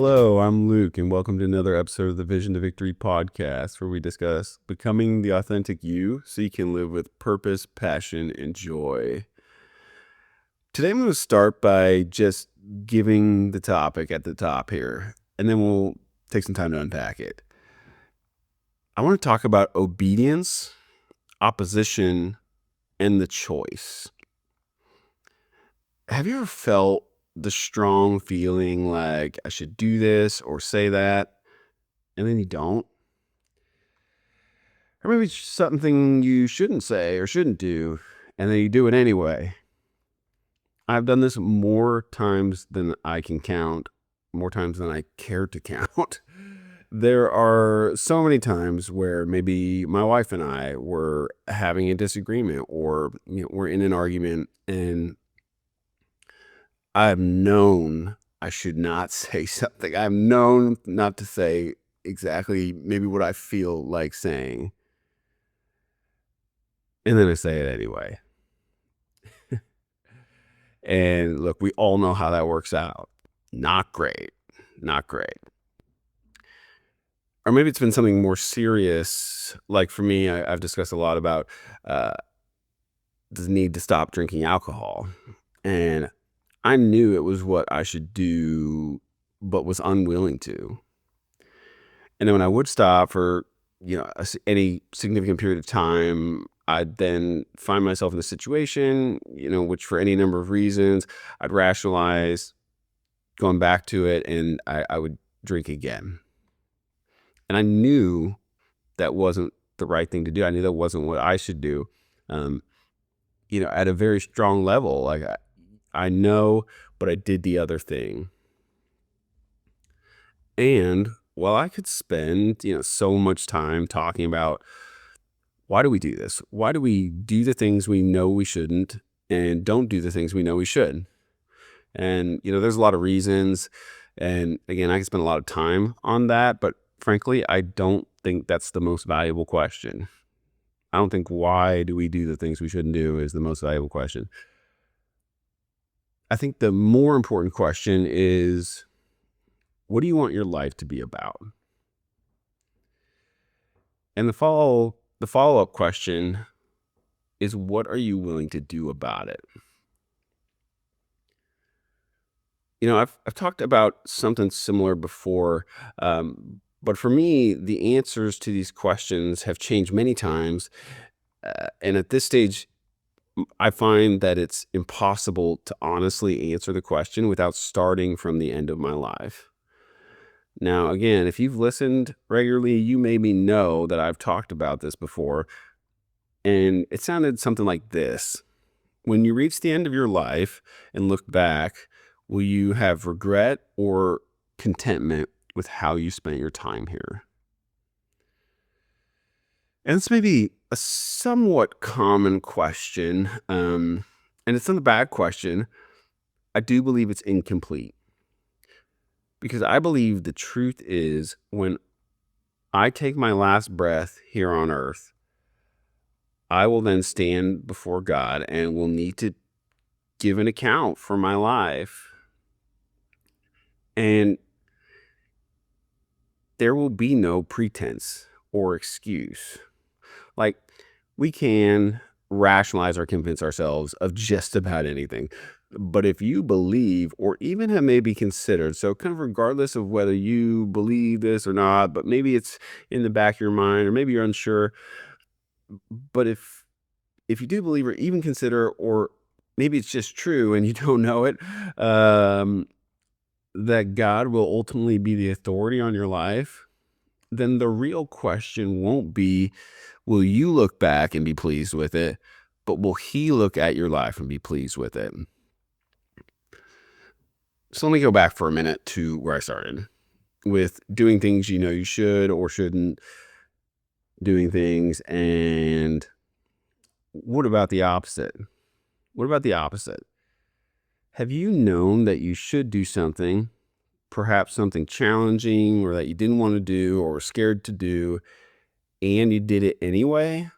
Hello, I'm Luke, and welcome to another episode of the Vision to Victory podcast, where we discuss becoming the authentic you so you can live with purpose, passion, and joy. Today, I'm going to start by just giving the topic at the top here, and then we'll take some time to unpack it. I want to talk about obedience, opposition, and the choice. Have you ever felt the strong feeling like I should do this or say that, and then you don't? Or maybe it's something you shouldn't say or shouldn't do, and then you do it anyway. I've done this more times than I can count, more times than I care to count. There are so many times where maybe my wife and I were having a disagreement, or we're in an argument, and I've known I should not say something. I've known not to say exactly maybe what I feel like saying. And then I say it anyway. And look, we all know how that works out. Not great. Not great. Or maybe it's been something more serious. Like for me, I've discussed a lot about the need to stop drinking alcohol. And I knew it was what I should do, but was unwilling to. And then when I would stop for, any significant period of time, I'd then find myself in a situation, which for any number of reasons, I'd rationalize going back to it, and I would drink again. And I knew that wasn't the right thing to do. I knew that wasn't what I should do. At a very strong level, like I know, but I did the other thing. And while I could spend, so much time talking about why do we do this? Why do we do the things we know we shouldn't and don't do the things we know we should? And, there's a lot of reasons. And again, I can spend a lot of time on that, but frankly, I don't think that's the most valuable question. I don't think why do we do the things we shouldn't do is the most valuable question. I think the more important question is, what do you want your life to be about? And the follow-up question is, what are you willing to do about it? I've talked about something similar before, but for me, the answers to these questions have changed many times. And at this stage, I find that it's impossible to honestly answer the question without starting from the end of my life. Now, again, if you've listened regularly, you maybe know that I've talked about this before, and it sounded something like this. When you reach the end of your life and look back, will you have regret or contentment with how you spent your time here? And it's maybe a somewhat common question, and it's not a bad question. I do believe it's incomplete, because I believe the truth is, when I take my last breath here on earth, I will then stand before God and will need to give an account for my life. And there will be no pretense or excuse. Like, we can rationalize or convince ourselves of just about anything. But if you believe, or even have maybe considered, so kind of regardless of whether you believe this or not, but maybe it's in the back of your mind, or maybe you're unsure, but if you do believe or even consider, or maybe it's just true and you don't know it, that God will ultimately be the authority on your life, then the real question won't be, will you look back and be pleased with it, but will He look at your life and be pleased with it? So let me go back for a minute to where I started with doing things you should or shouldn't, doing things. And what about the opposite? What about the opposite? Have you known that you should do something, perhaps something challenging, or that you didn't want to do or were scared to do, and you did it anyway?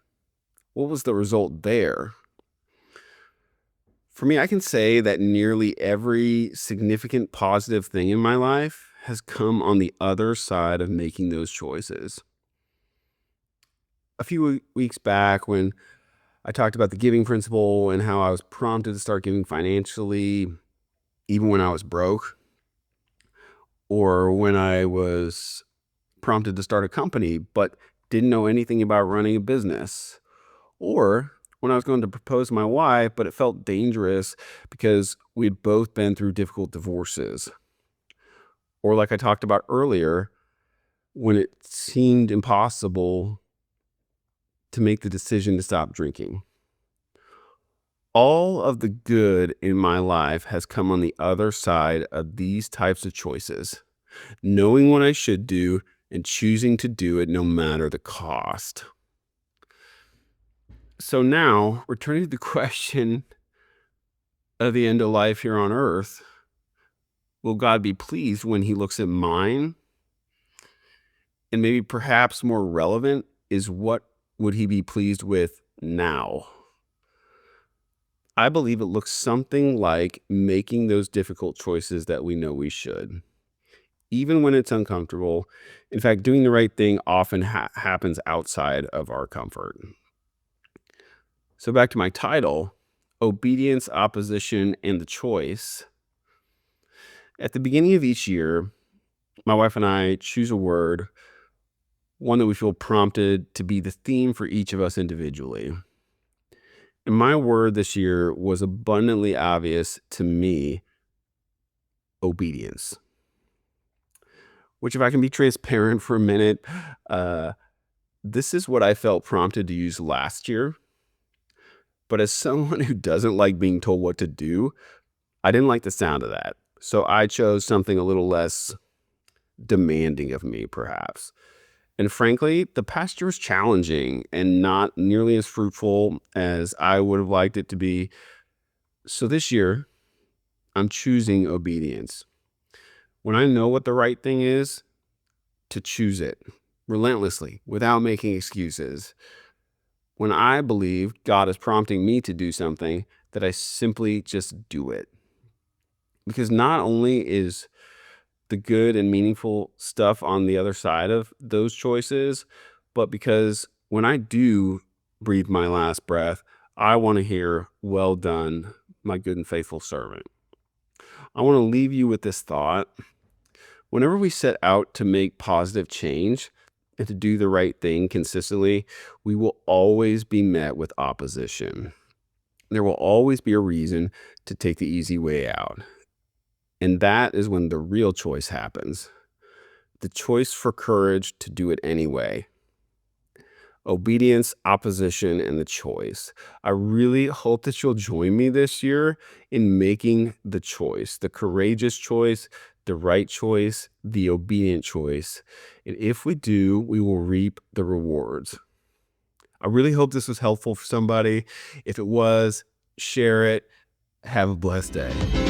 What was the result there? For me, I can say that nearly every significant positive thing in my life has come on the other side of making those choices. A few weeks back, when I talked about the giving principle and how I was prompted to start giving financially, even when I was broke, or when I was prompted to start a company, but didn't know anything about running a business, or when I was going to propose to my wife, but it felt dangerous because we'd both been through difficult divorces, or like I talked about earlier, when it seemed impossible to make the decision to stop drinking. All of the good in my life has come on the other side of these types of choices, knowing what I should do and choosing to do it no matter the cost. So now, returning to the question of the end of life here on earth, will God be pleased when he looks at mine? And maybe perhaps more relevant is, what would he be pleased with now? I believe it looks something like making those difficult choices that we know we should, even when it's uncomfortable. In fact, doing the right thing often happens outside of our comfort. So back to my title, Obedience, Opposition, and the Choice. At the beginning of each year, my wife and I choose a word, one that we feel prompted to be the theme for each of us individually. And my word this year was abundantly obvious to me: obedience. Which, if I can be transparent for a minute, uh, this is what I felt prompted to use last year. But as someone who doesn't like being told what to do, I didn't like the sound of that. So I chose something a little less demanding of me, perhaps. And frankly, the past year was challenging and not nearly as fruitful as I would have liked it to be. So this year, I'm choosing obedience. When I know what the right thing is, to choose it relentlessly without making excuses. When I believe God is prompting me to do something, that I simply just do it. Because not only is the good and meaningful stuff on the other side of those choices, but because when I do breathe my last breath, I want to hear, "Well done, my good and faithful servant." I want to leave you with this thought. Whenever we set out to make positive change and to do the right thing consistently, we will always be met with opposition. There will always be a reason to take the easy way out. And that is when the real choice happens. The choice for courage to do it anyway. Obedience, opposition, and the choice. I really hope that you'll join me this year in making the choice, the courageous choice, the right choice, the obedient choice. And if we do, we will reap the rewards. I really hope this was helpful for somebody. If it was, share it. Have a blessed day.